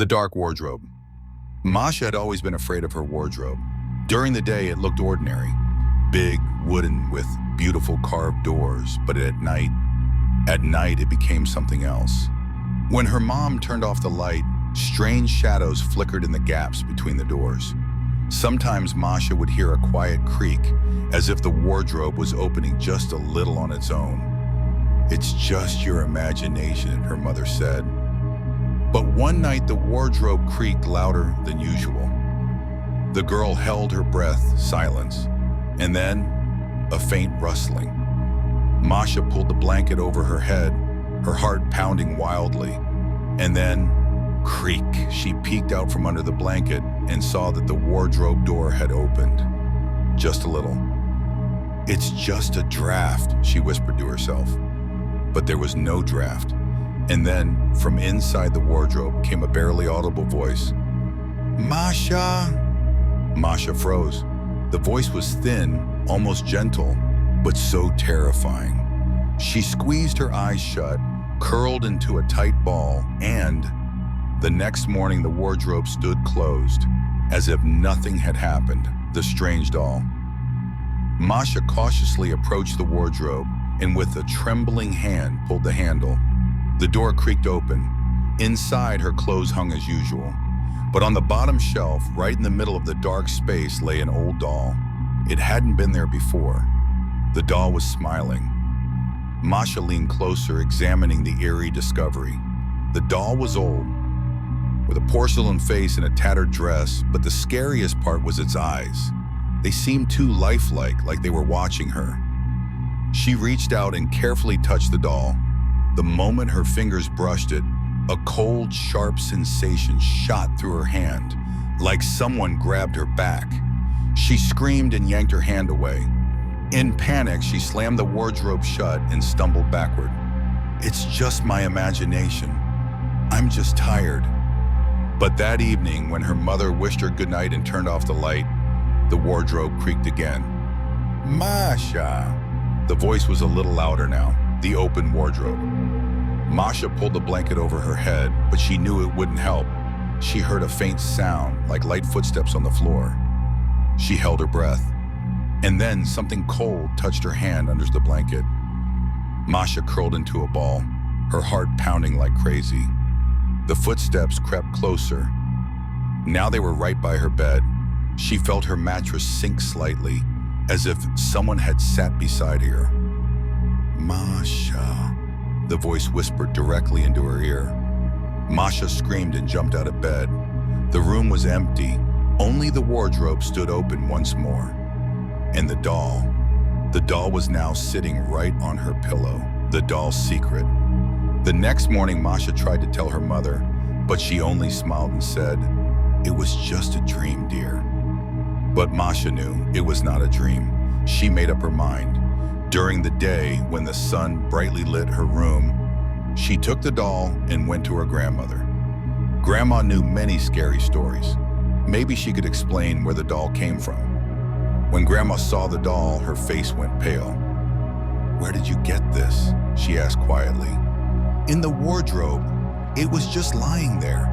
The dark wardrobe. Masha had always been afraid of her wardrobe. During the day, it looked ordinary. Big, wooden, with beautiful carved doors, but at night it became something else. When her mom turned off the light, strange shadows flickered in the gaps between the doors. Sometimes Masha would hear a quiet creak, as if the wardrobe was opening just a little on its own. "It's just your imagination," her mother said. But one night the wardrobe creaked louder than usual. The girl held her breath, silence, and then a faint rustling. Masha pulled the blanket over her head, her heart pounding wildly. And then, creak, she peeked out from under the blanket and saw that the wardrobe door had opened. Just a little. "It's just a draft," she whispered to herself. But there was no draft. And then, from inside the wardrobe came a barely audible voice. "Masha!" Masha froze. The voice was thin, almost gentle, but so terrifying. She squeezed her eyes shut, curled into a tight ball, and the next morning the wardrobe stood closed, as if nothing had happened. The strange doll. Masha cautiously approached the wardrobe and with a trembling hand pulled the handle. The door creaked open. Inside, her clothes hung as usual. But on the bottom shelf, right in the middle of the dark space, lay an old doll. It hadn't been there before. The doll was smiling. Masha leaned closer, examining the eerie discovery. The doll was old, with a porcelain face and a tattered dress, but the scariest part was its eyes. They seemed too lifelike, like they were watching her. She reached out and carefully touched the doll. The moment her fingers brushed it, a cold, sharp sensation shot through her hand, like someone grabbed her back. She screamed and yanked her hand away. In panic, she slammed the wardrobe shut and stumbled backward. "It's just my imagination. I'm just tired." But that evening, when her mother wished her goodnight and turned off the light, the wardrobe creaked again. "Masha!" The voice was a little louder now. The open wardrobe. Masha pulled the blanket over her head, but she knew it wouldn't help. She heard a faint sound, like light footsteps on the floor. She held her breath. And then something cold touched her hand under the blanket. Masha curled into a ball, her heart pounding like crazy. The footsteps crept closer. Now they were right by her bed. She felt her mattress sink slightly, as if someone had sat beside her. "Masha," the voice whispered directly into her ear. Masha screamed and jumped out of bed. The room was empty. Only the wardrobe stood open once more. And the doll was now sitting right on her pillow. The doll's secret. The next morning, Masha tried to tell her mother, but she only smiled and said, "It was just a dream, dear." But Masha knew it was not a dream. She made up her mind. During the day, when the sun brightly lit her room, she took the doll and went to her grandmother. Grandma knew many scary stories. Maybe she could explain where the doll came from. When Grandma saw the doll, her face went pale. "Where did you get this?" she asked quietly. "In the wardrobe. It was just lying there."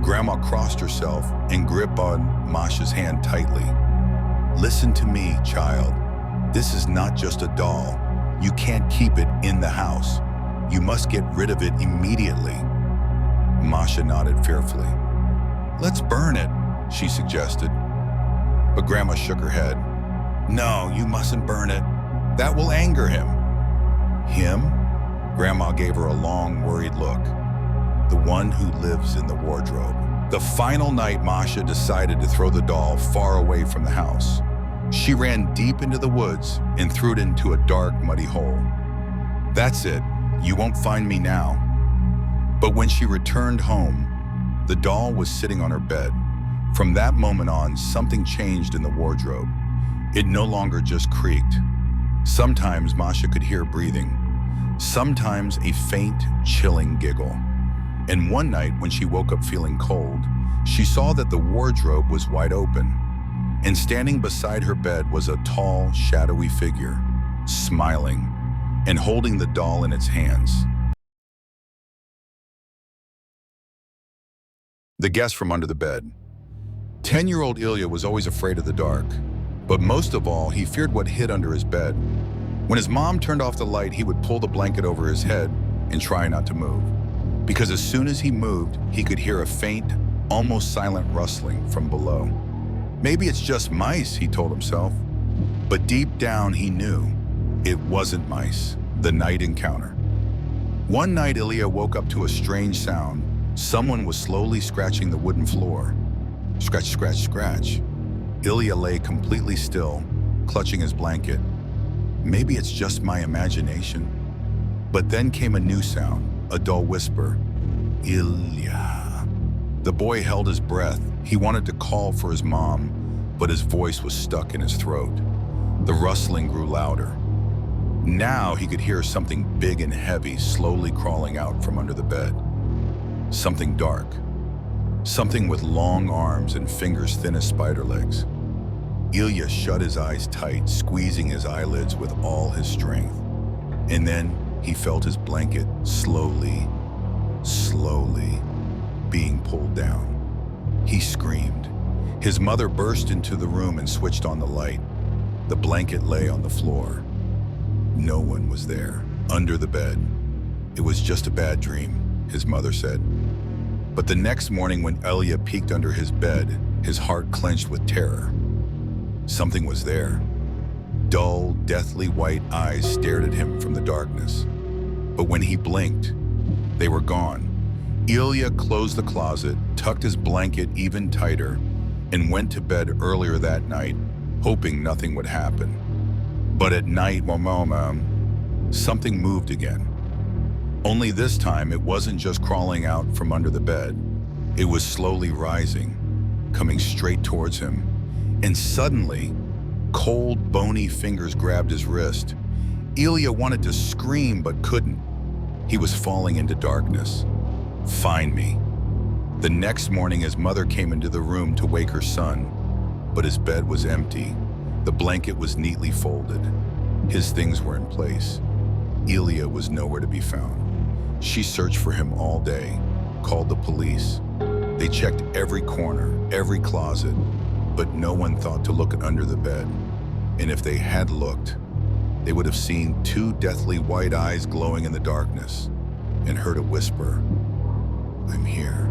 Grandma crossed herself and gripped on Masha's hand tightly. "Listen to me, child. This is not just a doll. You can't keep it in the house. You must get rid of it immediately." Masha nodded fearfully. "Let's burn it," she suggested. But Grandma shook her head. "No, you mustn't burn it. That will anger him." "Him?" Grandma gave her a long, worried look. "The one who lives in the wardrobe." The final night, Masha decided to throw the doll far away from the house. She ran deep into the woods and threw it into a dark, muddy hole. "That's it. You won't find me now." But when she returned home, the doll was sitting on her bed. From that moment on, something changed in the wardrobe. It no longer just creaked. Sometimes Masha could hear breathing. Sometimes a faint, chilling giggle. And one night, when she woke up feeling cold, she saw that the wardrobe was wide open. And standing beside her bed was a tall, shadowy figure, smiling and holding the doll in its hands. The guest from under the bed. 10-year-old Ilya was always afraid of the dark, but most of all, he feared what hid under his bed. When his mom turned off the light, he would pull the blanket over his head and try not to move, because as soon as he moved, he could hear a faint, almost silent rustling from below. Maybe it's just mice, he told himself, but deep down he knew it wasn't mice. The night encounter. One night, Ilya woke up to a strange sound. Someone was slowly scratching the wooden floor. Scratch, scratch, scratch. Ilya lay completely still, clutching his blanket. Maybe it's just my imagination. But then came a new sound, a dull whisper. Ilya. The boy held his breath. He wanted to call for his mom, but his voice was stuck in his throat. The rustling grew louder. Now he could hear something big and heavy slowly crawling out from under the bed. Something dark. Something with long arms and fingers thin as spider legs. Ilya shut his eyes tight, squeezing his eyelids with all his strength. And then he felt his blanket slowly being pulled down. He screamed. His mother burst into the room and switched on the light. The blanket lay on the floor. No one was there, under the bed. It was just a bad dream, his mother said. But the next morning when Ilya peeked under his bed, his heart clenched with terror. Something was there. Dull, deathly white eyes stared at him from the darkness. But when he blinked, they were gone. Ilya closed the closet, tucked his blanket even tighter, and went to bed earlier that night, hoping nothing would happen. But at night, something moved again. Only this time, it wasn't just crawling out from under the bed. It was slowly rising, coming straight towards him. And suddenly, cold, bony fingers grabbed his wrist. Ilya wanted to scream, but couldn't. He was falling into darkness. Find me. The next morning, his mother came into the room to wake her son, but his bed was empty. The blanket was neatly folded. His things were in place. Ilya was nowhere to be found. She searched for him all day, called the police. They checked every corner, every closet, but no one thought to look under the bed. And if they had looked, they would have seen two deathly white eyes glowing in the darkness and heard a whisper, "I'm here."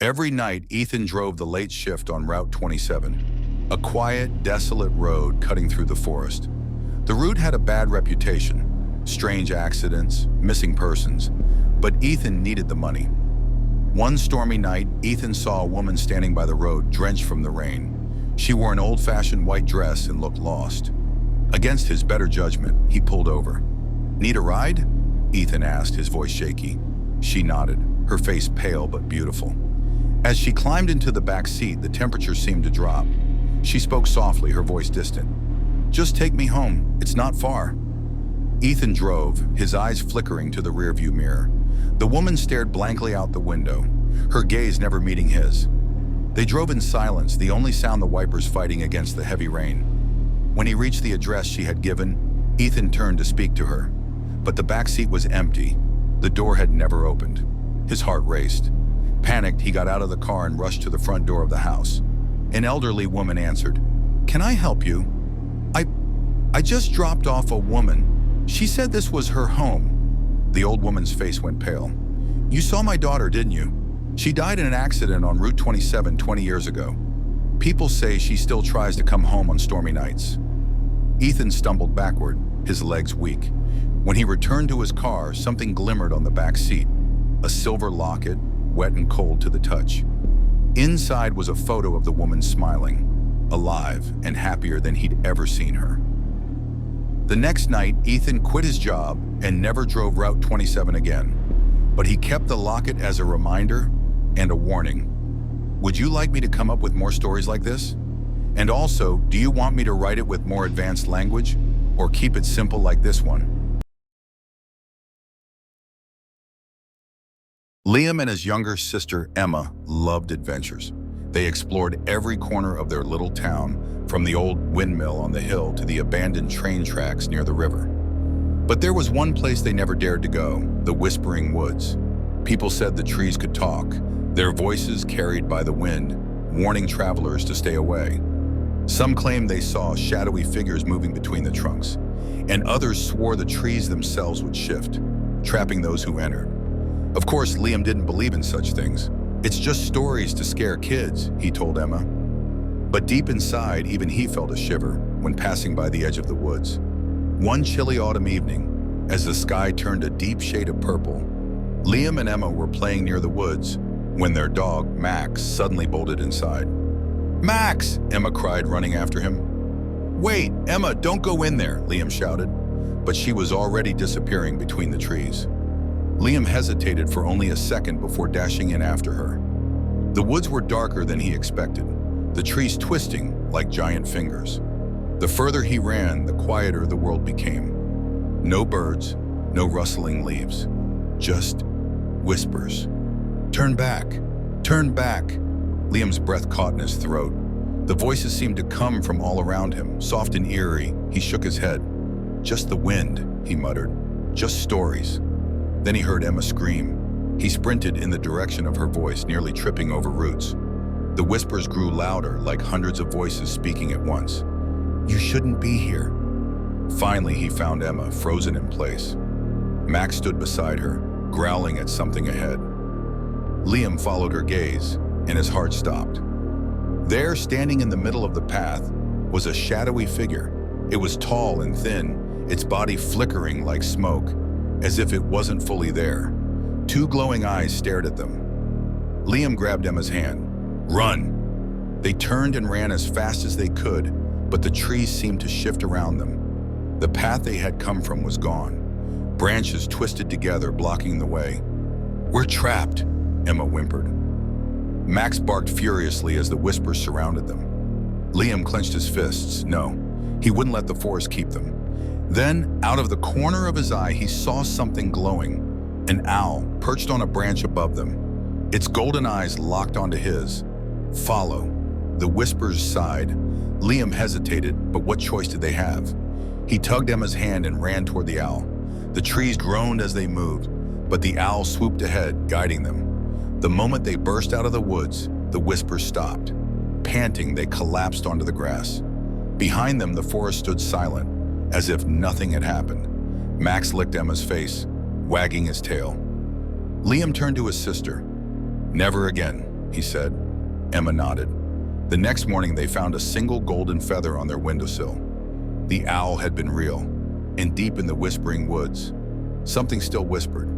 Every night, Ethan drove the late shift on Route 27, a quiet, desolate road cutting through the forest. The route had a bad reputation, strange accidents, missing persons, but Ethan needed the money. One stormy night, Ethan saw a woman standing by the road, drenched from the rain. She wore an old-fashioned white dress and looked lost. Against his better judgment, he pulled over. "Need a ride?" Ethan asked, his voice shaky. She nodded, her face pale but beautiful. As she climbed into the back seat, the temperature seemed to drop. She spoke softly, her voice distant. "Just take me home. It's not far." Ethan drove, his eyes flickering to the rearview mirror. The woman stared blankly out the window, her gaze never meeting his. They drove in silence, the only sound the wipers fighting against the heavy rain. When he reached the address she had given, Ethan turned to speak to her. But the back seat was empty. The door had never opened. His heart raced. Panicked, he got out of the car and rushed to the front door of the house. An elderly woman answered. "Can I help you?" I just dropped off a woman. She said this was her home." The old woman's face went pale. "You saw my daughter, didn't you? She died in an accident on Route 27 20 years ago. People say she still tries to come home on stormy nights." Ethan stumbled backward, his legs weak. When he returned to his car, something glimmered on the back seat. A silver locket, wet and cold to the touch. Inside was a photo of the woman smiling, alive and happier than he'd ever seen her. The next night, Ethan quit his job and never drove Route 27 again. But he kept the locket as a reminder and a warning. Would you like me to come up with more stories like this? And also, do you want me to write it with more advanced language or keep it simple like this one? Liam and his younger sister, Emma, loved adventures. They explored every corner of their little town, from the old windmill on the hill to the abandoned train tracks near the river. But there was one place they never dared to go, the Whispering Woods. People said the trees could talk, their voices carried by the wind, warning travelers to stay away. Some claimed they saw shadowy figures moving between the trunks, and others swore the trees themselves would shift, trapping those who entered. Of course, Liam didn't believe in such things. It's just stories to scare kids, he told Emma. But deep inside, even he felt a shiver when passing by the edge of the woods. One chilly autumn evening, as the sky turned a deep shade of purple, Liam and Emma were playing near the woods when their dog, Max, suddenly bolted inside. "Max!" Emma cried, running after him. "Wait, Emma, don't go in there," Liam shouted, but she was already disappearing between the trees. Liam hesitated for only a second before dashing in after her. The woods were darker than he expected, the trees twisting like giant fingers. The further he ran, the quieter the world became. No birds, no rustling leaves, just whispers. "Turn back! Turn back!" Liam's breath caught in his throat. The voices seemed to come from all around him, soft and eerie. He shook his head. "Just the wind," he muttered. "Just stories." Then he heard Emma scream. He sprinted in the direction of her voice, nearly tripping over roots. The whispers grew louder, like hundreds of voices speaking at once. "You shouldn't be here." Finally, he found Emma, frozen in place. Max stood beside her, growling at something ahead. Liam followed her gaze, and his heart stopped. There, standing in the middle of the path, was a shadowy figure. It was tall and thin, its body flickering like smoke, as if it wasn't fully there. Two glowing eyes stared at them. Liam grabbed Emma's hand. "Run!" They turned and ran as fast as they could, but the trees seemed to shift around them. The path they had come from was gone. Branches twisted together, blocking the way. "We're trapped," Emma whimpered. Max barked furiously as the whispers surrounded them. Liam clenched his fists. No, he wouldn't let the forest keep them. Then, out of the corner of his eye, he saw something glowing. An owl perched on a branch above them. Its golden eyes locked onto his. "Follow." The whispers sighed. Liam hesitated, but what choice did they have? He tugged Emma's hand and ran toward the owl. The trees groaned as they moved, but the owl swooped ahead, guiding them. The moment they burst out of the woods, the whispers stopped. Panting, they collapsed onto the grass. Behind them, the forest stood silent, as if nothing had happened. Max licked Emma's face, wagging his tail. Liam turned to his sister. "Never again," he said. Emma nodded. The next morning, they found a single golden feather on their windowsill. The owl had been real, and deep in the Whispering Woods, something still whispered,